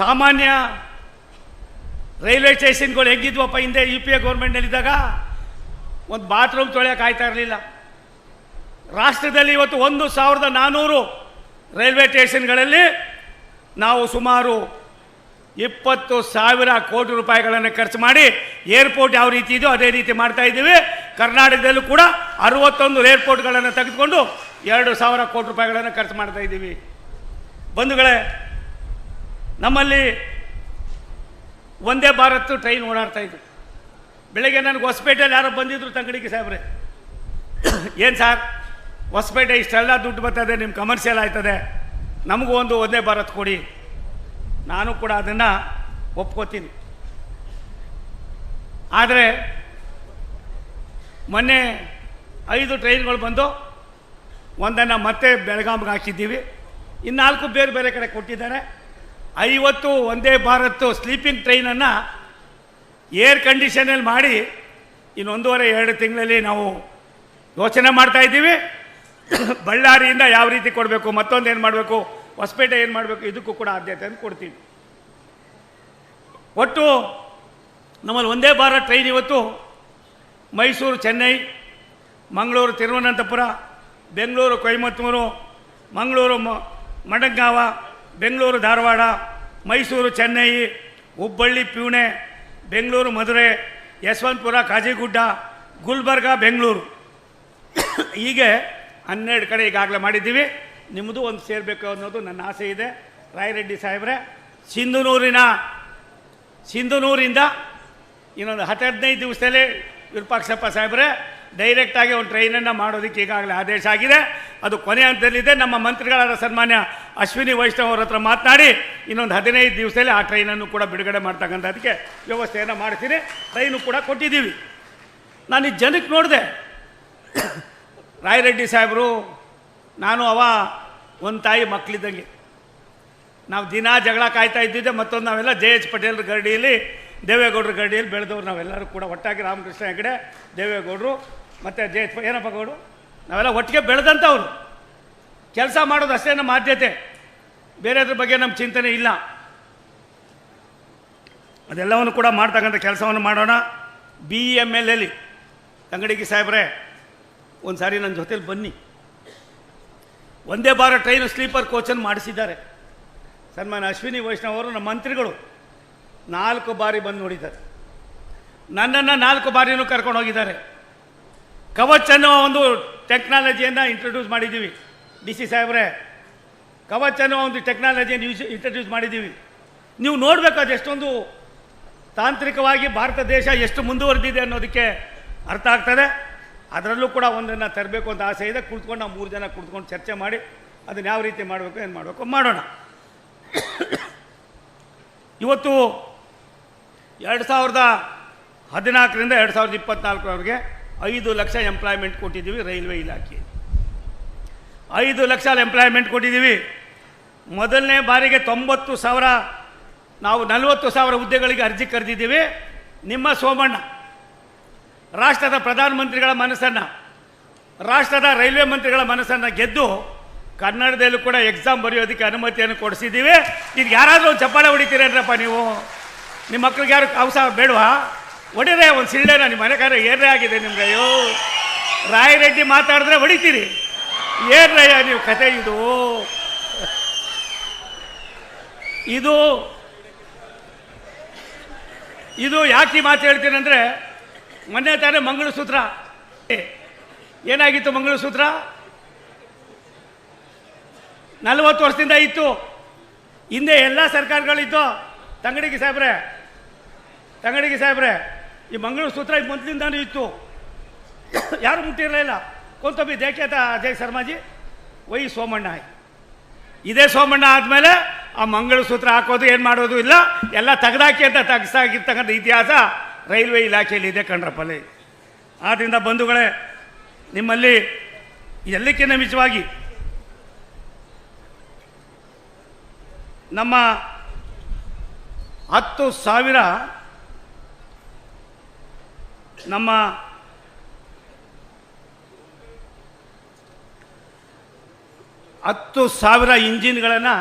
ಸಾಮಾನ್ಯ ರೈಲ್ವೆ ಸ್ಟೇಷನ್ಗಳು ಹೆಂಗಿದ್ವಪ್ಪ ಹಿಂದೆ U P A ಗೌರ್ಮೆಂಟ್ನಲ್ಲಿದ್ದಾಗ? ಒಂದು ಬಾತ್ರೂಮ್ ತೊಳೆಯೋಕೆ ಆಯ್ತಾ ಇರಲಿಲ್ಲ. ರಾಷ್ಟ್ರದಲ್ಲಿ ಇವತ್ತು 1400 ರೈಲ್ವೆ ಸ್ಟೇಷನ್ಗಳಲ್ಲಿ ನಾವು ಸುಮಾರು 20,000 ಕೋಟಿ ರೂಪಾಯಿಗಳನ್ನು ಖರ್ಚು ಮಾಡಿ ಏರ್ಪೋರ್ಟ್ ಯಾವ ರೀತಿ ಇದೆಯೋ ಅದೇ ರೀತಿ ಮಾಡ್ತಾ ಇದ್ದೀವಿ. ಕರ್ನಾಟಕದಲ್ಲೂ ಕೂಡ 61 ಏರ್ಪೋರ್ಟ್ಗಳನ್ನು ತೆಗೆದುಕೊಂಡು 2,000 ಕೋಟಿ ರೂಪಾಯಿಗಳನ್ನು ಖರ್ಚು ಮಾಡ್ತಾ ಇದ್ದೀವಿ. ಬಂಧುಗಳೇ, ನಮ್ಮಲ್ಲಿ ಒಂದೇ ಭಾರತ್ ಟ್ರೈನ್ ಓಡಾಡ್ತಾ ಇದ್ವು. ಬೆಳಗ್ಗೆ ನನಗೆ ಹೊಸಪೇಟೆಯಲ್ಲಿ ಯಾರೋ ಬಂದಿದ್ರು ತಂಗಡಿಗೆ ಸಾಹೇಬ್ರೆ, ಏನು ಸರ್ ಹೊಸಪೇಟೆ ಇಷ್ಟೆಲ್ಲ ದುಡ್ಡು ಬರ್ತದೆ, ನಿಮ್ಮ ಕಮರ್ಷಿಯಲ್ ಆಯ್ತದೆ, ನಮಗೂ ಒಂದೇ ಭಾರತ್ ಕೊಡಿ. ನಾನು ಕೂಡ ಅದನ್ನು ಒಪ್ಕೋತೀನಿ. ಆದರೆ ಮೊನ್ನೆ 5 ಟ್ರೈನ್ಗಳು ಬಂದು ಒಂದನ್ನು ಮತ್ತೆ ಬೆಳಗಾವಿಗೆ ಹಾಕಿದ್ದೀವಿ, ಇನ್ನು 4 ಬೇರೆ ಬೇರೆ ಕಡೆ ಕೊಟ್ಟಿದ್ದಾರೆ. 50 ಒಂದೇ ಭಾರತ್ ಸ್ಲೀಪಿಂಗ್ ಟ್ರೈನನ್ನು ಏರ್ ಕಂಡೀಷನಲ್ಲಿ ಮಾಡಿ ಇನ್ನು 1.5-2 ತಿಂಗಳಲ್ಲಿ ನಾವು ಯೋಚನೆ ಮಾಡ್ತಾ ಇದ್ದೀವಿ. ಬಳ್ಳಾರಿಯಿಂದ ಯಾವ ರೀತಿ ಕೊಡಬೇಕು, ಮತ್ತೊಂದು ಏನು ಮಾಡಬೇಕು, ಹೊಸಪೇಟೆ ಏನು ಮಾಡಬೇಕು, ಇದಕ್ಕೂ ಕೂಡ ಆದ್ಯತೆಯನ್ನು ಕೊಡ್ತೀವಿ. ಒಟ್ಟು ನಮ್ಮಲ್ಲಿ ಒಂದೇ ಭಾರತ್ ಟ್ರೈನ್ ಇವತ್ತು ಮೈಸೂರು ಚೆನ್ನೈ, ಮಂಗಳೂರು ತಿರುವನಂತಪುರ, ಬೆಂಗಳೂರು ಕೊಯಮತ್ತೂರು, ಮಂಗಳೂರು ಮಡಗಾಂವ, ಬೆಂಗಳೂರು ಧಾರವಾಡ, ಮೈಸೂರು ಚೆನ್ನೈ, ಹುಬ್ಬಳ್ಳಿ ಪುಣೆ, ಬೆಂಗಳೂರು ಮಧುರೆ, ಯಶವಂತಪುರ ಕಾಜಿಗುಡ್ಡ, ಗುಲ್ಬರ್ಗ ಬೆಂಗಳೂರು, ಹೀಗೆ 12 ಕಡೆ ಈಗಾಗಲೇ ಮಾಡಿದ್ದೀವಿ. ನಿಮ್ಮದು ಒಂದು ಸೇರಬೇಕು ಅನ್ನೋದು ನನ್ನ ಆಸೆ ಇದೆ. ರಾಯರೆಡ್ಡಿ ಸಾಹೇಬ್ರೆ, ಸಿಂಧನೂರಿಂದ ಇನ್ನೊಂದು 15 ದಿವಸದಲ್ಲೇ ವಿರೂಪಾಕ್ಷಪ್ಪ ಸಾಹೇಬ್ರೆ ಡೈರೆಕ್ಟಾಗಿ ಒಂದು ಟ್ರೈನನ್ನು ಮಾಡೋದಕ್ಕೆ ಈಗಾಗಲೇ ಆದೇಶ ಆಗಿದೆ. ಅದು ಕೊನೆ ಹಂತದಲ್ಲಿದೆ. ನಮ್ಮ ಮಂತ್ರಿಗಳಾದ ಸನ್ಮಾನ್ಯ ಅಶ್ವಿನಿ ವೈಷ್ಣವ್ ಅವ್ರ ಹತ್ರ ಮಾತನಾಡಿ ಇನ್ನೊಂದು 15 ದಿವಸದಲ್ಲಿ ಆ ಟ್ರೈನನ್ನು ಕೂಡ ಬಿಡುಗಡೆ ಮಾಡ್ತಕ್ಕಂಥದ್ದಕ್ಕೆ ವ್ಯವಸ್ಥೆಯನ್ನು ಮಾಡ್ತೀನಿ. ಟ್ರೈನು ಕೂಡ ಕೊಟ್ಟಿದ್ದೀವಿ. ನಾನು ಈ ಜನಕ್ಕೆ ನೋಡಿದೆ, ರಾಯರೆಡ್ಡಿ ಸಾಹೇಬರು ನಾನು ಒಂದು ತಾಯಿ ಮಕ್ಕಳಿದ್ದಂಗೆ. ನಾವು ದಿನ ಜಗಳ ಕಾಯ್ತಾ ಇದ್ದಿದ್ದೆ. ಮತ್ತೊಂದು ನಾವೆಲ್ಲ JH ಪಟೇಲ್ರ ಗರಡಿಯಲ್ಲಿ, ದೇವೇಗೌಡರ ಗರಡಿಯಲ್ಲಿ ಬೆಳೆದವ್ರು ನಾವೆಲ್ಲರೂ ಕೂಡ ಒಟ್ಟಾಗಿ. ರಾಮಕೃಷ್ಣ ಹೆಗಡೆ, ದೇವೇಗೌಡರು ಮತ್ತು JH ಏನಪ್ಪ ಗೌಡರು, ನಾವೆಲ್ಲ ಒಟ್ಟಿಗೆ ಬೆಳೆದಂಥವ್ರು. ಕೆಲಸ ಮಾಡೋದು ಅಷ್ಟೇ ನಮ್ಮ ಆದ್ಯತೆ, ಬೇರೆದ್ರ ಬಗ್ಗೆ ನಮ್ಮ ಚಿಂತನೆ ಇಲ್ಲ. ಅದೆಲ್ಲವನ್ನು ಕೂಡ ಮಾಡ್ತಕ್ಕಂಥ ಕೆಲಸವನ್ನು ಮಾಡೋಣ. BEML ತಂಗಡಿಗೆ ಸಾಹೇಬ್ರೆ, ಒಂದು ಸಾರಿ ನನ್ನ ಜೊತೇಲಿ ಬನ್ನಿ. ಒಂದೇ ಭಾರತ್ ಟ್ರೈನು ಸ್ಲೀಪರ್ ಕೋಚನ್ನು ಮಾಡಿಸಿದ್ದಾರೆ. ಸನ್ಮಾನ್ಯ ಅಶ್ವಿನಿ ವೈಷ್ಣವ್ ಅವರು, ನಮ್ಮ ಮಂತ್ರಿಗಳು 4 ಬಾರಿ ಬಂದು ನೋಡಿದ್ದಾರೆ. ನನ್ನನ್ನು 4 ಬಾರಿನೂ ಕರ್ಕೊಂಡು ಹೋಗಿದ್ದಾರೆ. ಕವಚ್ ಅನ್ನೋ ಒಂದು ಟೆಕ್ನಾಲಜಿಯನ್ನು ಇಂಟ್ರೊಡ್ಯೂಸ್ ಮಾಡಿದ್ದೀವಿ. DC ಸಾಹೇಬ್ರೆ, ಕವಚ್ ಅನ್ನೋ ಒಂದು ಟೆಕ್ನಾಲಜಿಯನ್ನು ಇಂಟ್ರೊಡ್ಯೂಸ್ ಮಾಡಿದ್ದೀವಿ. ನೀವು ನೋಡಬೇಕು ಅದು ಎಷ್ಟೊಂದು ತಾಂತ್ರಿಕವಾಗಿ ಭಾರತ ದೇಶ ಎಷ್ಟು ಮುಂದುವರೆದಿದೆ ಅನ್ನೋದಕ್ಕೆ ಅರ್ಥ ಆಗ್ತದೆ. ಅದರಲ್ಲೂ ಕೂಡ ಒಂದನ್ನು ತರಬೇಕು ಅಂತ ಆಸೆ ಇದೆ. ಕುಳಿತುಕೊಂಡು ನಾವು 3 ಜನ ಕುಳಿತುಕೊಂಡು ಚರ್ಚೆ ಮಾಡಿ ಅದನ್ನು ಯಾವ ರೀತಿ ಮಾಡಬೇಕು, ಏನು ಮಾಡಬೇಕು ಮಾಡೋಣ. ಇವತ್ತು 2014ರಿಂದ 2024ವರೆಗೆ 5 ಲಕ್ಷ ಎಂಪ್ಲಾಯ್ಮೆಂಟ್ ಕೊಟ್ಟಿದ್ದೀವಿ. ರೈಲ್ವೆ ಇಲಾಖೆ 5 ಲಕ್ಷ ಎಂಪ್ಲಾಯ್ಮೆಂಟ್ ಕೊಟ್ಟಿದ್ದೀವಿ. ಮೊದಲನೇ ಬಾರಿಗೆ 90,000, ನಾವು 40,000 ಹುದ್ದೆಗಳಿಗೆ ಅರ್ಜಿ ಕರೆದಿದ್ದೀವಿ. ನಿಮ್ಮ ಸೋಮಣ್ಣ ರಾಷ್ಟ್ರದ ಪ್ರಧಾನಮಂತ್ರಿಗಳ ಮನಸ್ಸನ್ನು, ರಾಷ್ಟ್ರದ ರೈಲ್ವೆ ಮಂತ್ರಿಗಳ ಮನಸ್ಸನ್ನು ಗೆದ್ದು ಕನ್ನಡದಲ್ಲೂ ಕೂಡ ಎಕ್ಸಾಮ್ ಬರೆಯೋದಕ್ಕೆ ಅನುಮತಿಯನ್ನು ಕೊಡಿಸಿದ್ದೀವಿ. ಇದು ಯಾರಾದರೂ ಒಂದು ಚಪ್ಪಾಳೆ ಹೊಡಿತೀರೇನ್ರಪ್ಪ ನೀವು? ನಿಮ್ಮ ಮಕ್ಳಿಗೆ ಯಾರು ಅವಸ ಬೇಡವಾ? ಹೊಡಿದ್ರೆ ಒಂದು ಸಿಳ್ಳೆನ ನಿಮ್ಮ ಮನೆಗಾರ ಏರ್ರೆ ಆಗಿದೆ ನಿಮ್ಗೆ. ಅಯ್ಯೋ, ರಾಯರೆಡ್ಡಿ ಮಾತಾಡಿದ್ರೆ ಹೊಡಿತೀರಿ, ಏರ್ರಯ್ಯ ನೀವು ಕತೆ. ಇದು ಯಾಕೆ ಈ ಮಾತು ಹೇಳ್ತೀನಿ ಅಂದರೆ, ಮೊನ್ನೆ ತಾನೇ ಮಂಗಳಸೂತ್ರ ಏನಾಗಿತ್ತು? ಮಂಗಳಸೂತ್ರ 40 ವರ್ಷದಿಂದ ಇತ್ತು. ಹಿಂದೆ ಎಲ್ಲ ಸರ್ಕಾರಗಳಿತ್ತು. ತಂಗಡಿಗೆ ಸಾಹೇಬ್ರೆ, ಈ ಮಂಗಳಸೂತ್ರ ಮೊದಲಿಂದಾನೂ ಇತ್ತು, ಯಾರು ಮುಟ್ಟಿರಲಿಲ್ಲ. ಕೊಂತೊಬ್ಬಿ ದೇಖ್ಯಾತ ಅಜಯ್ ಶರ್ಮಾಜಿ, ವೈ ಸೋಮಣ್ಣ. ಇದೇ ಸೋಮಣ್ಣ ಆದಮೇಲೆ ಆ ಮಂಗಳಸೂತ್ರ ಹಾಕೋದು ಏನು ಮಾಡೋದು ಇಲ್ಲ, ಎಲ್ಲ ತೆಗೆದಾಕಿ ಅಂತ ತೆಗೆಸಾಗಿರ್ತಕ್ಕಂಥ ಇತಿಹಾಸ ರೈಲ್ವೆ ಇಲಾಖೆಯಲ್ಲಿ ಇದೆ ಕಣ್ರಪ್ಪಲ್ಲಿ. ಆದ್ದರಿಂದ ಬಂಧುಗಳೇ, ನಿಮ್ಮಲ್ಲಿ ಎಲ್ಲಕ್ಕಿಂತ ಮಿತವಾಗಿ ನಮ್ಮ 10,000 ನಮ್ಮ 10,000 ಇಂಜಿನ್ಗಳನ್ನು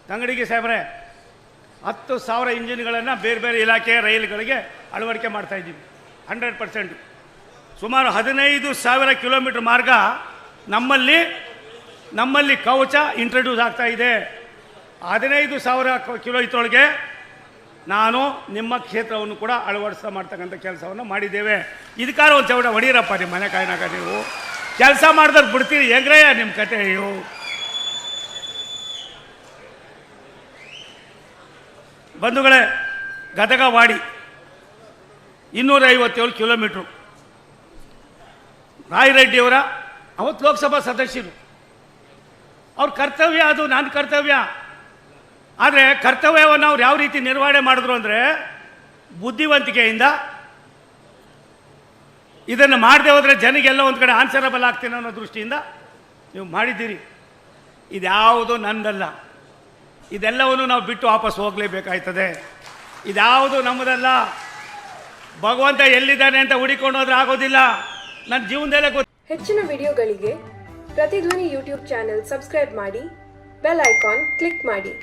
ತಂಗಡಿಗೆ ಸಾಹೇಬ್ರೆ 10,000 ಇಂಜಿನ್ಗಳನ್ನು ಬೇರೆ ಬೇರೆ ಇಲಾಖೆ ರೈಲುಗಳಿಗೆ ಅಳವಡಿಕೆ ಮಾಡ್ತಾಯಿದ್ದೀವಿ 100%. ಸುಮಾರು 15,000 ಕಿಲೋಮೀಟ್ರ್ ಮಾರ್ಗ ನಮ್ಮಲ್ಲಿ ಕವಚ ಇಂಟ್ರಡ್ಯೂಸ್ ಆಗ್ತಾ ಇದೆ. 15,000 ಕಿಲೋ ಇದ್ರೊಳಗೆ ನಾನು ನಿಮ್ಮ ಕ್ಷೇತ್ರವನ್ನು ಕೂಡ ಮಾಡ್ತಕ್ಕಂಥ ಕೆಲಸವನ್ನು ಮಾಡಿದ್ದೇವೆ. ಇದಕ್ಕಾರ ಒಂದು ಚೌಡ ಹೊಡೀರಪ್ಪ ನಿಮ್ಮ ಮನೆ ಕಾಯಿನಾಗ. ನೀವು ಕೆಲಸ ಮಾಡಿದ್ರೆ ಬಿಡ್ತೀರಿ, ಹೆಂಗ್ರಯ್ಯ ನಿಮ್ಮ ಕತೆ? ಅಯ್ಯೋ, ಬಂಧುಗಳೇ, ಗದಗ ವಾಡಿ 257 ಕಿಲೋಮೀಟ್ರು. ರಾಯರೆಡ್ಡಿಯವರ ಅವತ್ತು ಲೋಕಸಭಾ ಸದಸ್ಯರು, ಅವ್ರ ಕರ್ತವ್ಯ ಅದು, ನನ್ನ ಕರ್ತವ್ಯ. ಆದರೆ ಕರ್ತವ್ಯವನ್ನು ಅವ್ರು ಯಾವ ರೀತಿ ನಿರ್ವಹಣೆ ಮಾಡಿದ್ರು ಅಂದರೆ ಬುದ್ಧಿವಂತಿಕೆಯಿಂದ. ಇದನ್ನು ಮಾಡದೆ ಹೋದರೆ ಜನಗೆಲ್ಲ ಒಂದು ಕಡೆ ಆನ್ಸರಬಲ್ ಆಗ್ತೀನಿ ಅನ್ನೋ ದೃಷ್ಟಿಯಿಂದ ನೀವು ಮಾಡಿದ್ದೀರಿ. ಇದ್ಯಾವುದು ನಂದಲ್ಲ, ಇದೆಲ್ಲವನ್ನು ನಾವು ಬಿಟ್ಟು ವಾಪಸ್ ಹೋಗಲೇಬೇಕಾಯ್ತದೆ. ಇದ್ಯಾವುದು ನಮ್ಮದಲ್ಲ. ಭಗವಂತ ಎಲ್ಲಿದ್ದಾನೆ ಅಂತ ಹುಡಿಕೊಂಡು ಹೋದ್ರೆ ಆಗೋದಿಲ್ಲ. ನನ್ನ ಜೀವನದಲ್ಲೇ ಹೆಚ್ಚಿನ ವಿಡಿಯೋಗಳಿಗೆ ಪ್ರತಿಧ್ವನಿ ಯೂಟ್ಯೂಬ್ ಚಾನೆಲ್ ಸಬ್ಸ್ಕ್ರೈಬ್ ಮಾಡಿ, ಬೆಲ್ ಐಕಾನ್ ಕ್ಲಿಕ್ ಮಾಡಿ.